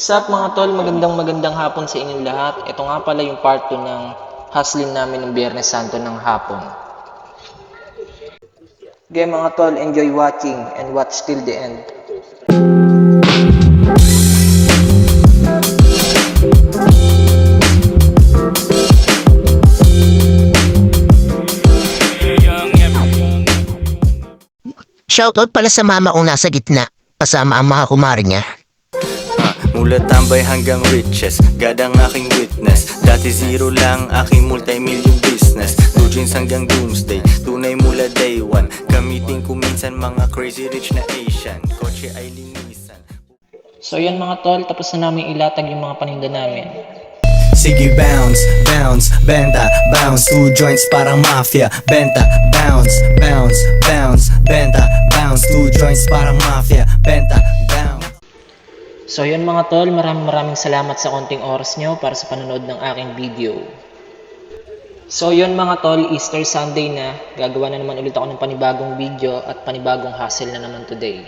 Sup mga tol, magandang hapon sa inyong lahat. Ito nga pala yung part 2 ng hustling namin ng Biyernes Santo ng hapon. Okay mga tol, enjoy watching and watch till the end. Shoutout pala sa mama kong nasa gitna, kasama ang mga kumari niya. Mula tambay hanggang riches, God ang aking witness. Dati zero lang aking multi-million business. Blue jeans hanggang doomsday, tunay mula day one. Gamitin ko minsan mga crazy rich na Asian. Kotse ay linisan. So yan mga tol, tapos na namin ilatag yung mga paninda namin. Sige bounce, bounce, benta, bounce. 2 joints parang mafia. Benta, bounce, bounce, bounce, benta, bounce. 2 joints parang mafia. Benta, bounce. So yan mga tol, maraming salamat sa konting oras nyo para sa panonood ng aking video. So yun mga tol, Easter Sunday na. Gagawa na naman ulit ako ng panibagong video at panibagong hustle na naman today.